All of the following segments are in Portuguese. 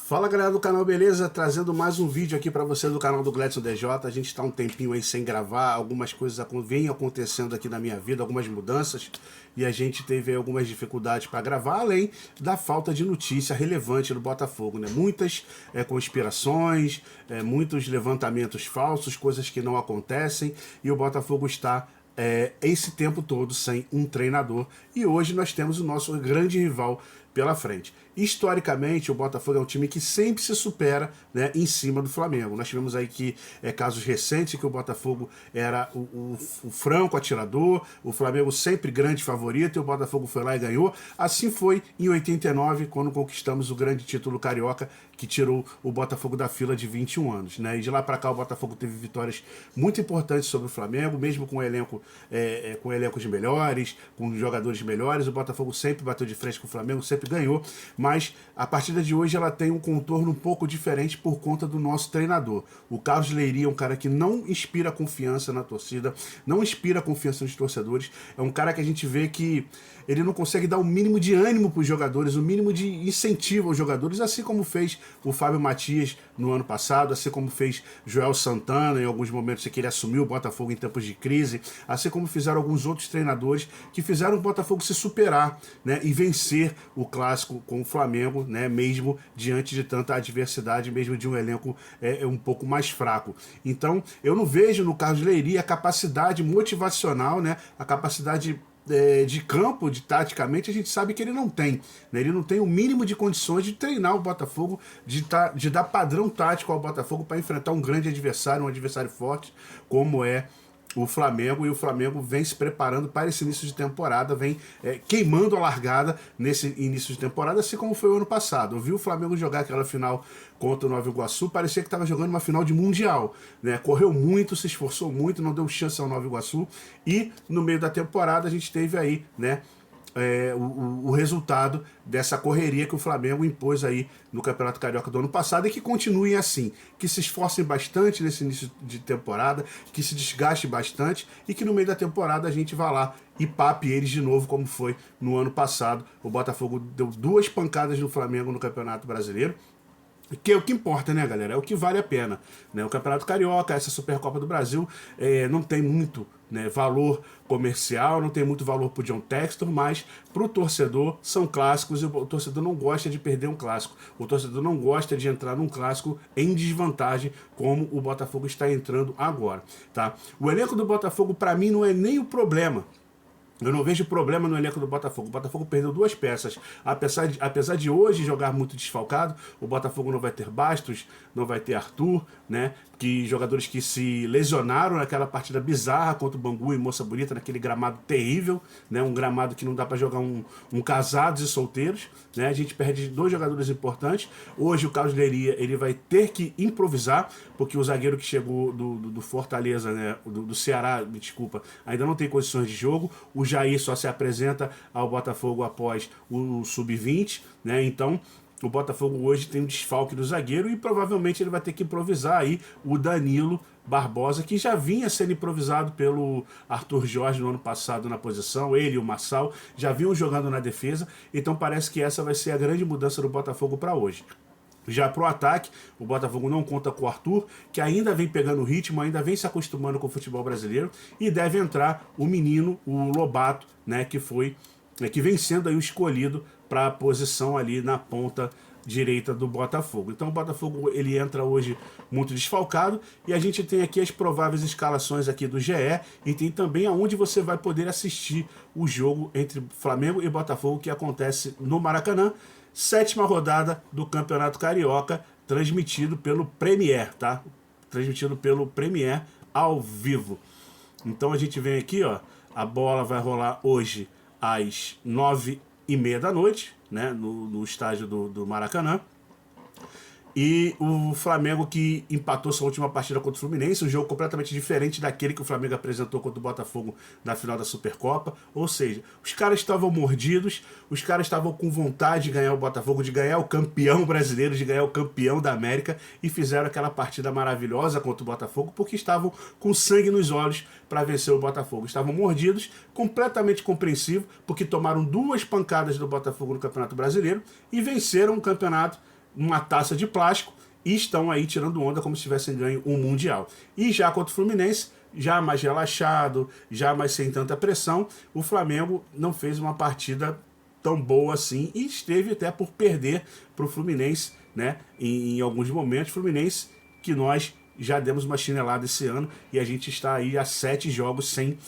Fala galera do canal, beleza? Trazendo mais um vídeo aqui para você do canal do Gledson DJ. A gente está um tempinho aí sem gravar, algumas coisas vêm acontecendo aqui na minha vida, algumas mudanças, e a gente teve aí algumas dificuldades para gravar, além da falta de notícia relevante do Botafogo, né? Muitas conspirações, muitos levantamentos falsos, coisas que não acontecem, e o Botafogo está esse tempo todo sem um treinador, e hoje nós temos o nosso grande rival pela frente. Historicamente, o Botafogo é um time que sempre se supera, né, em cima do Flamengo. Nós tivemos aí casos recentes que o Botafogo era o franco atirador, o Flamengo sempre grande favorito, e o Botafogo foi lá e ganhou. Assim foi em 89, quando conquistamos o grande título carioca, que tirou o Botafogo da fila de 21 anos. Né? E de lá para cá o Botafogo teve vitórias muito importantes sobre o Flamengo, mesmo com com elencos melhores, com jogadores melhores. O Botafogo sempre bateu de frente com o Flamengo, sempre ganhou, mas a partida de hoje ela tem um contorno um pouco diferente por conta do nosso treinador. O Carlos Leiria é um cara que não inspira confiança na torcida, não inspira confiança nos torcedores, é um cara que a gente vê que ele não consegue dar o mínimo de ânimo para os jogadores, o mínimo de incentivo aos jogadores, assim como fez o Fábio Matias no ano passado, assim como fez Joel Santana em alguns momentos que ele assumiu o Botafogo em tempos de crise, assim como fizeram alguns outros treinadores que fizeram o Botafogo se superar, né, e vencer o clássico com o Flamengo, né, mesmo diante de tanta adversidade, mesmo de um elenco um pouco mais fraco. Então eu não vejo no Carlos Leiria a capacidade motivacional, né, a capacidade de campo, taticamente, a gente sabe que ele não tem. Né? Ele não tem o mínimo de condições de treinar o Botafogo, de dar padrão tático ao Botafogo para enfrentar um grande adversário, um adversário forte, como é o Flamengo, e o Flamengo vem se preparando para esse início de temporada, vem queimando a largada nesse início de temporada, assim como foi o ano passado. Eu vi o Flamengo jogar aquela final contra o Nova Iguaçu, parecia que estava jogando uma final de Mundial, né? Correu muito, se esforçou muito, não deu chance ao Nova Iguaçu, e no meio da temporada a gente teve aí, né, o resultado dessa correria que o Flamengo impôs aí no Campeonato Carioca do ano passado, e que continuem assim, que se esforcem bastante nesse início de temporada, que se desgaste bastante, e que no meio da temporada a gente vá lá e pape eles de novo, como foi no ano passado. O Botafogo deu 2 pancadas no Flamengo no Campeonato Brasileiro, que é o que importa, né, galera? É o que vale a pena, né? O Campeonato Carioca, essa Supercopa do Brasil, não tem muito, né, valor comercial, não tem muito valor pro John Textor, mas pro torcedor são clássicos, e o torcedor não gosta de perder um clássico. O torcedor não gosta de entrar num clássico em desvantagem, como o Botafogo está entrando agora, tá? O elenco do Botafogo, para mim, não é nem o problema. Eu não vejo problema no elenco do Botafogo. O Botafogo perdeu 2 peças. Apesar de hoje jogar muito desfalcado, o Botafogo não vai ter Bastos, não vai ter Arthur, né? Jogadores que se lesionaram naquela partida bizarra contra o Bangu e Moça Bonita, naquele gramado terrível, né? Um gramado que não dá para jogar um casados e solteiros, né? A gente perde 2 jogadores importantes. Hoje o Carlos Leiria, ele vai ter que improvisar, porque o zagueiro que chegou do Fortaleza, né? do Ceará, me desculpa, ainda não tem condições de jogo. O Jair só se apresenta ao Botafogo após o Sub-20, né? Então o Botafogo hoje tem um desfalque do zagueiro, e provavelmente ele vai ter que improvisar aí o Danilo Barbosa, que já vinha sendo improvisado pelo Arthur Jorge no ano passado na posição. Ele e o Marçal já vinham jogando na defesa, então parece que essa vai ser a grande mudança do Botafogo para hoje. Já pro ataque, o Botafogo não conta com o Arthur, que ainda vem pegando ritmo, ainda vem se acostumando com o futebol brasileiro, e deve entrar o menino, o Lobato, né, que vem sendo aí o escolhido para a posição ali na ponta direita do Botafogo. Então o Botafogo, ele entra hoje muito desfalcado, e a gente tem aqui as prováveis escalações aqui do GE, e tem também aonde você vai poder assistir o jogo entre Flamengo e Botafogo, que acontece no Maracanã, 7ª rodada do Campeonato Carioca, transmitido pelo Premier, tá? Transmitido pelo Premier ao vivo. Então a gente vem aqui, ó, a bola vai rolar hoje às 9h30 da noite, né, no estádio do Maracanã. E o Flamengo, que empatou sua última partida contra o Fluminense, um jogo completamente diferente daquele que o Flamengo apresentou contra o Botafogo na final da Supercopa. Ou seja, os caras estavam mordidos, os caras estavam com vontade de ganhar o Botafogo, de ganhar o campeão brasileiro, de ganhar o campeão da América, e fizeram aquela partida maravilhosa contra o Botafogo, porque estavam com sangue nos olhos para vencer o Botafogo. Estavam mordidos, completamente compreensivo, porque tomaram 2 pancadas do Botafogo no Campeonato Brasileiro e venceram o campeonato uma taça de plástico e estão aí tirando onda como se tivessem ganho um Mundial. E já contra o Fluminense, já mais relaxado, já mais sem tanta pressão, o Flamengo não fez uma partida tão boa assim e esteve até por perder para o Fluminense, né? Em alguns momentos, Fluminense que nós já demos uma chinelada esse ano e a gente está aí a 7 jogos sem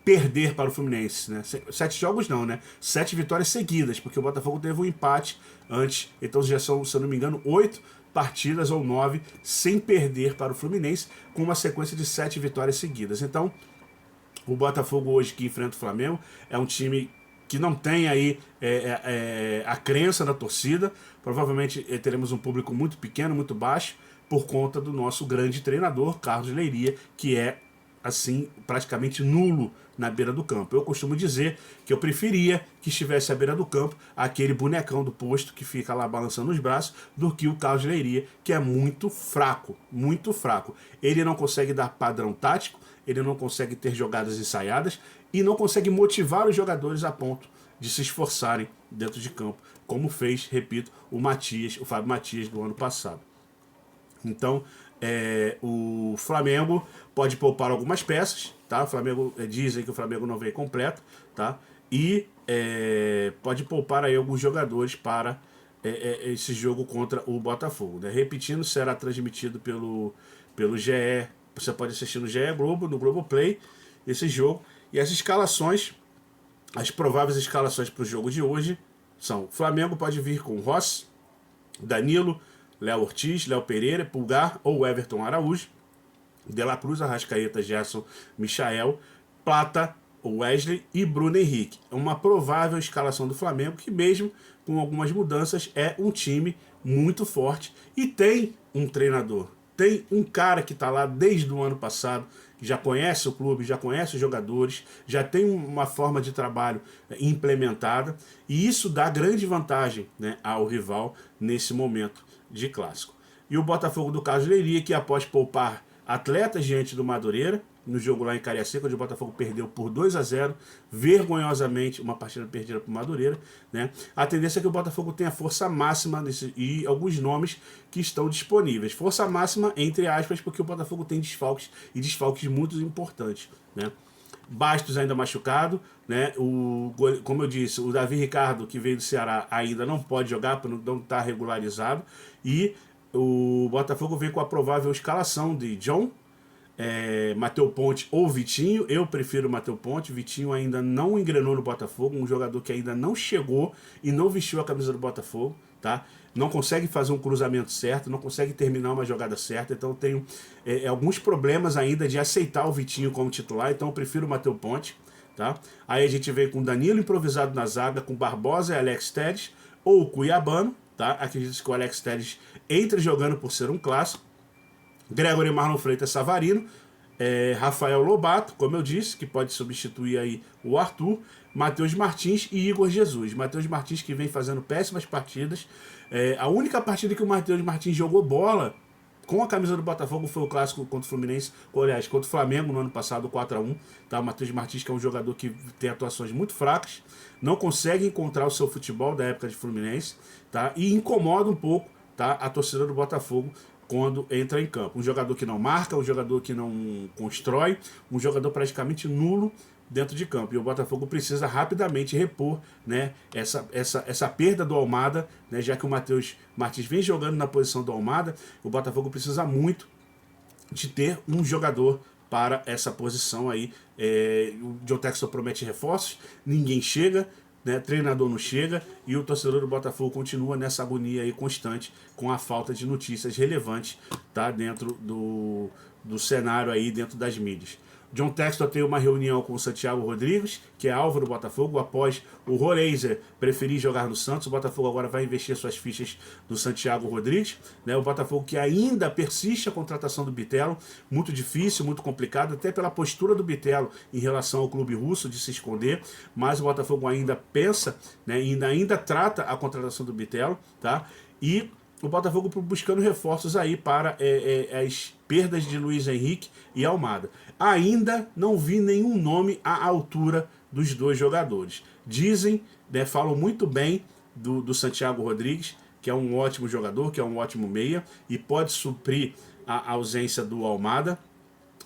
perder para o Fluminense, né? 7 jogos não, né? 7 vitórias seguidas, porque o Botafogo teve um empate antes, então já são, se eu não me engano, 8 partidas ou 9 sem perder para o Fluminense, com uma sequência de 7 vitórias seguidas. Então, o Botafogo hoje que enfrenta o Flamengo é um time que não tem aí a crença da torcida. Provavelmente teremos um público muito pequeno, muito baixo, por conta do nosso grande treinador, Carlos Leiria, que é, assim, praticamente nulo na beira do campo. Eu costumo dizer que eu preferia que estivesse à beira do campo aquele bonecão do posto que fica lá balançando os braços, do que o Carlos Leiria, que é muito fraco, muito fraco. Ele não consegue dar padrão tático, ele não consegue ter jogadas ensaiadas e não consegue motivar os jogadores a ponto de se esforçarem dentro de campo, como fez, repito, o Fábio Matias do ano passado. Então, o Flamengo pode poupar algumas peças, tá? O Flamengo, dizem que o Flamengo não veio completo, tá? E pode poupar aí alguns jogadores para esse jogo contra o Botafogo, né? Repetindo, será transmitido pelo GE, você pode assistir no GE Globo, no Globoplay, esse jogo. E as escalações, as prováveis escalações para o jogo de hoje são: Flamengo pode vir com Rossi, Danilo, Léo Ortiz, Léo Pereira, Pulgar ou Everton Araújo, De La Cruz, Arrascaeta, Gerson, Michael, Plata, Wesley e Bruno Henrique. É uma provável escalação do Flamengo que, mesmo com algumas mudanças, é um time muito forte e tem um treinador. Tem um cara que está lá desde o ano passado, já conhece o clube, já conhece os jogadores, já tem uma forma de trabalho implementada, e isso dá grande vantagem, né, ao rival nesse momento de clássico. E o Botafogo do Carlos Leiria, que após poupar atletas diante do Madureira, no jogo lá em Cariacica, onde o Botafogo perdeu por 2-0, vergonhosamente, uma partida perdida para o Madureira, né? A tendência é que o Botafogo tenha força máxima e alguns nomes que estão disponíveis. Força máxima, entre aspas, porque o Botafogo tem desfalques, e desfalques muito importantes, né? Bastos ainda machucado, né? Como eu disse, o Davi Ricardo, que veio do Ceará, ainda não pode jogar, porque não está regularizado, e o Botafogo vem com a provável escalação de John, Matheus Ponte ou Vitinho. Eu prefiro Matheus Ponte. Vitinho ainda não engrenou no Botafogo, um jogador que ainda não chegou e não vestiu a camisa do Botafogo, tá? Não consegue fazer um cruzamento certo, não consegue terminar uma jogada certa, então tenho alguns problemas ainda de aceitar o Vitinho como titular, então eu prefiro o Matheus Ponte, tá? Aí a gente veio com Danilo improvisado na zaga, com Barbosa e Alex Telles, ou o Cuiabano, tá? Acredito que o Alex Telles entre jogando por ser um clássico. Gregory Marlon Freitas Savarino, Rafael Lobato, como eu disse, que pode substituir aí o Arthur, Matheus Martins e Igor Jesus. Matheus Martins, que vem fazendo péssimas partidas. A única partida que o Matheus Martins jogou bola com a camisa do Botafogo foi o clássico contra o Fluminense, aliás, contra o Flamengo no ano passado, 4-1. Tá? O Matheus Martins, que é um jogador que tem atuações muito fracas, não consegue encontrar o seu futebol da época de Fluminense, tá? E incomoda um pouco, tá, a torcida do Botafogo quando entra em campo. Um jogador que não marca, um jogador que não constrói, um jogador praticamente nulo dentro de campo. E o Botafogo precisa rapidamente repor, né, essa perda do Almada, né, já que o Matheus Martins vem jogando na posição do Almada. O Botafogo precisa muito de ter um jogador para essa posição aí. O John Textor promete reforços, ninguém chega, né, treinador não chega, e o torcedor do Botafogo continua nessa agonia aí constante com a falta de notícias relevantes, tá, dentro do cenário aí, dentro das mídias. John Textor tem uma reunião com o Santiago Rodrigues, que é alvo do Botafogo, após o Roleiser preferir jogar no Santos. O Botafogo agora vai investir suas fichas do Santiago Rodrigues, né? O Botafogo que ainda persiste a contratação do Bitelo, muito difícil, muito complicado, até pela postura do Bitelo em relação ao clube russo de se esconder, mas o Botafogo ainda pensa, né, ainda trata a contratação do Bitelo, tá? E o Botafogo buscando reforços aí para as perdas de Luiz Henrique e Almada. Ainda não vi nenhum nome à altura dos dois jogadores. Dizem, né, falam muito bem do Santiago Rodrigues, que é um ótimo jogador, que é um ótimo meia e pode suprir a ausência do Almada,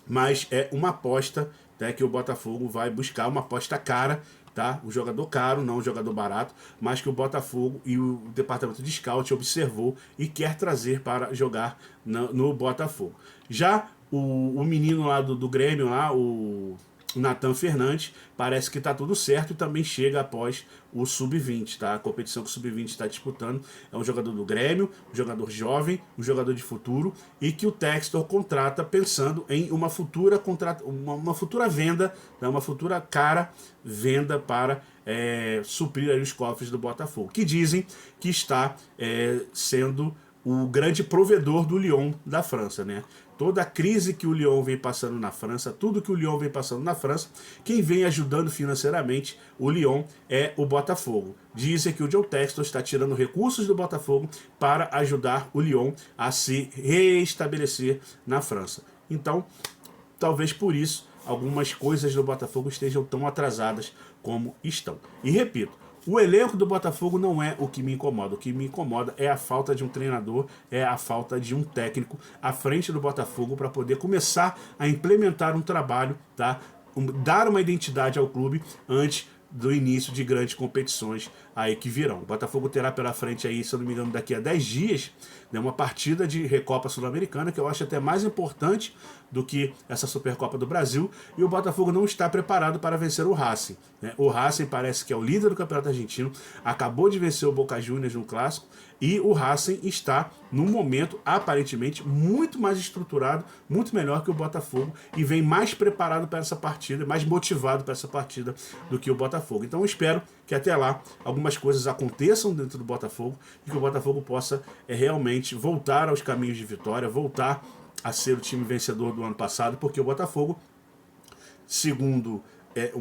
mas é uma aposta, né, que o Botafogo vai buscar, uma aposta cara, tá? Um jogador caro, não um jogador barato, mas que o Botafogo e o departamento de scout observou e quer trazer para jogar no Botafogo. Já o menino lá do Grêmio, lá, o Nathan Fernandes, parece que está tudo certo e também chega após o Sub-20, tá? A competição que o Sub-20 está disputando. É um jogador do Grêmio, um jogador jovem, um jogador de futuro e que o Textor contrata pensando em uma futura venda, né? Uma futura cara venda para suprir aí os cofres do Botafogo, que dizem que está sendo o grande provedor do Lyon da França, né? Toda a crise que o Lyon vem passando na França, tudo que o Lyon vem passando na França, quem vem ajudando financeiramente o Lyon é o Botafogo. Dizem que o John Textor está tirando recursos do Botafogo para ajudar o Lyon a se reestabelecer na França. Então, talvez por isso, algumas coisas do Botafogo estejam tão atrasadas como estão. E repito, o elenco do Botafogo não é o que me incomoda. O que me incomoda é a falta de um treinador, é a falta de um técnico à frente do Botafogo para poder começar a implementar um trabalho, tá? Dar uma identidade ao clube antes do início de grandes competições aí que virão. O Botafogo terá pela frente aí, se eu não me engano, daqui a 10 dias, né, uma partida de Recopa Sul-Americana, que eu acho até mais importante do que essa Supercopa do Brasil, e o Botafogo não está preparado para vencer o Racing, né? O Racing parece que é o líder do Campeonato Argentino, acabou de vencer o Boca Juniors no Clássico, e o Racing está, num momento, aparentemente, muito mais estruturado, muito melhor que o Botafogo, e vem mais preparado para essa partida, mais motivado para essa partida do que o Botafogo. Então eu espero que até lá algumas coisas aconteçam dentro do Botafogo e que o Botafogo possa realmente voltar aos caminhos de vitória, voltar a ser o time vencedor do ano passado, porque o Botafogo, segundo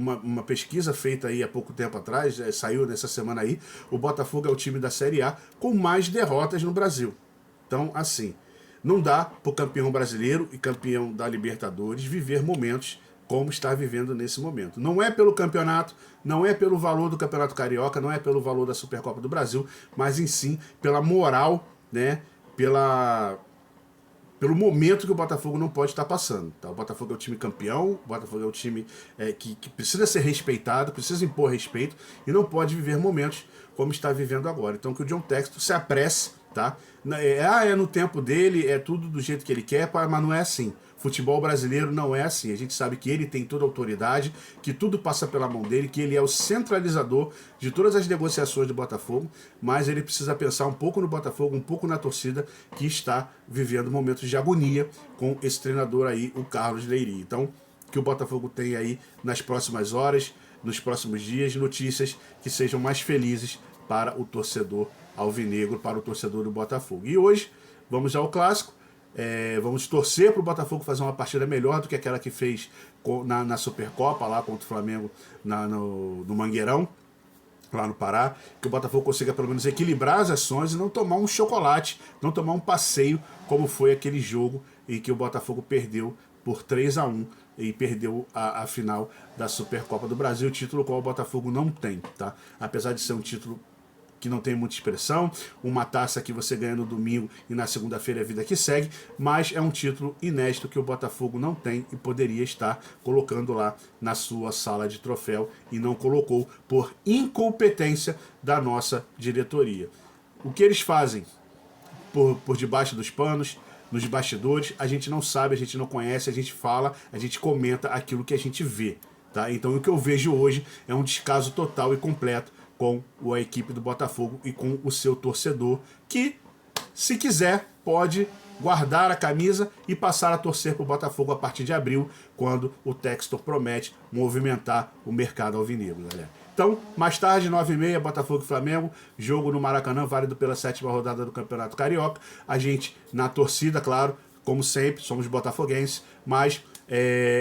uma pesquisa feita aí há pouco tempo atrás, saiu nessa semana aí, o Botafogo é o time da Série A com mais derrotas no Brasil. Então, assim, não dá para o campeão brasileiro e campeão da Libertadores viver momentos como está vivendo nesse momento. Não é pelo campeonato, não é pelo valor do Campeonato Carioca, não é pelo valor da Supercopa do Brasil, mas em sim pela moral, né, pelo momento que o Botafogo não pode estar passando. Tá? O Botafogo é o time campeão, o Botafogo é o time que precisa ser respeitado, precisa impor respeito e não pode viver momentos como está vivendo agora. Então que o John Textor se apresse, tá? É no tempo dele, é tudo do jeito que ele quer, mas não é assim. Futebol brasileiro não é assim. A gente sabe que ele tem toda a autoridade, que tudo passa pela mão dele, que ele é o centralizador de todas as negociações do Botafogo, mas ele precisa pensar um pouco no Botafogo, um pouco na torcida que está vivendo momentos de agonia com esse treinador aí, o Carlos Leiria. Então, que o Botafogo tenha aí nas próximas horas, nos próximos dias, notícias que sejam mais felizes para o torcedor alvinegro, para o torcedor do Botafogo. E hoje, vamos ao clássico. Vamos torcer para o Botafogo fazer uma partida melhor do que aquela que fez na Supercopa, lá contra o Flamengo no Mangueirão, lá no Pará, que o Botafogo consiga pelo menos equilibrar as ações e não tomar um chocolate, não tomar um passeio, como foi aquele jogo em que o Botafogo perdeu por 3-1 e perdeu a final da Supercopa do Brasil, título qual o Botafogo não tem, tá? Apesar de ser um título que não tem muita expressão, uma taça que você ganha no domingo e na segunda-feira é a vida que segue, mas é um título inédito que o Botafogo não tem e poderia estar colocando lá na sua sala de troféu e não colocou por incompetência da nossa diretoria. O que eles fazem por debaixo dos panos, nos bastidores, a gente não sabe, a gente não conhece, a gente fala, a gente comenta aquilo que a gente vê. Tá? Então o que eu vejo hoje é um descaso total e completo com a equipe do Botafogo e com o seu torcedor, que, se quiser, pode guardar a camisa e passar a torcer para o Botafogo a partir de abril, quando o Textor promete movimentar o mercado alvinegro, galera. Então, mais tarde, 9h30, Botafogo e Flamengo, jogo no Maracanã, válido pela 7ª rodada do Campeonato Carioca. A gente, na torcida, claro, como sempre, somos botafoguenses, mas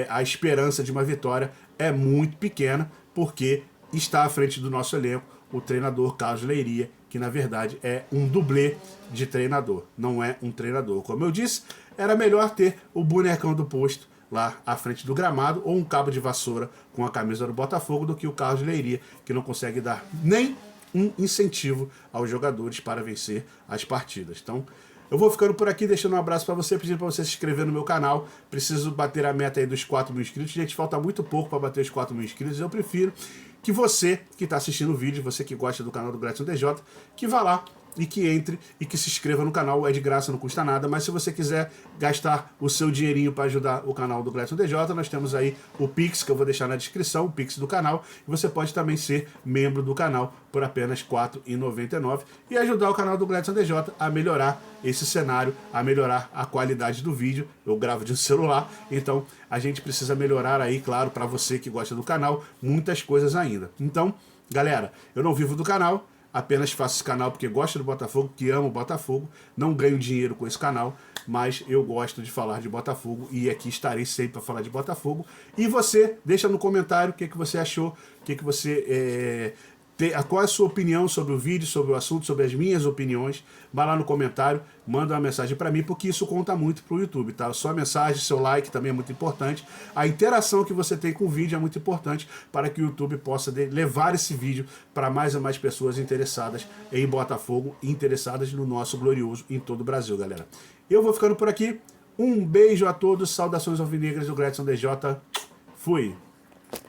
a esperança de uma vitória é muito pequena, porque está à frente do nosso elenco o treinador Carlos Leiria, que na verdade é um dublê de treinador, não é um treinador. Como eu disse, era melhor ter o bonecão do posto lá à frente do gramado ou um cabo de vassoura com a camisa do Botafogo do que o Carlos Leiria, que não consegue dar nem um incentivo aos jogadores para vencer as partidas. Então, eu vou ficando por aqui, deixando um abraço para você, pedindo para você se inscrever no meu canal. Preciso bater a meta aí dos 4 mil inscritos. Gente, falta muito pouco para bater os 4 mil inscritos. Eu prefiro que você que está assistindo o vídeo, você que gosta do canal do Gledson DJ, que vá lá e que entre e que se inscreva no canal. É de graça, não custa nada, mas se você quiser gastar o seu dinheirinho para ajudar o canal do Gledson DJ, nós temos aí o Pix, que eu vou deixar na descrição, o Pix do canal, e você pode também ser membro do canal por apenas R$ 4,99 e ajudar o canal do Gledson DJ a melhorar esse cenário, a melhorar a qualidade do vídeo. Eu gravo de um celular, então a gente precisa melhorar aí, claro, para você que gosta do canal, muitas coisas ainda. Então, galera, eu não vivo do canal, apenas faço esse canal porque gosto do Botafogo, que amo o Botafogo, não ganho dinheiro com esse canal, mas eu gosto de falar de Botafogo e aqui estarei sempre para falar de Botafogo. E você, deixa no comentário o que você achou, o que você... qual é a sua opinião sobre o vídeo, sobre o assunto, sobre as minhas opiniões. Vai lá no comentário, manda uma mensagem para mim, porque isso conta muito para o YouTube, tá? Sua mensagem, seu like também é muito importante. A interação que você tem com o vídeo é muito importante para que o YouTube possa levar esse vídeo para mais e mais pessoas interessadas em Botafogo, interessadas no nosso glorioso em todo o Brasil, galera. Eu vou ficando por aqui. Um beijo a todos, saudações alvinegras do Gledson DJ. Fui!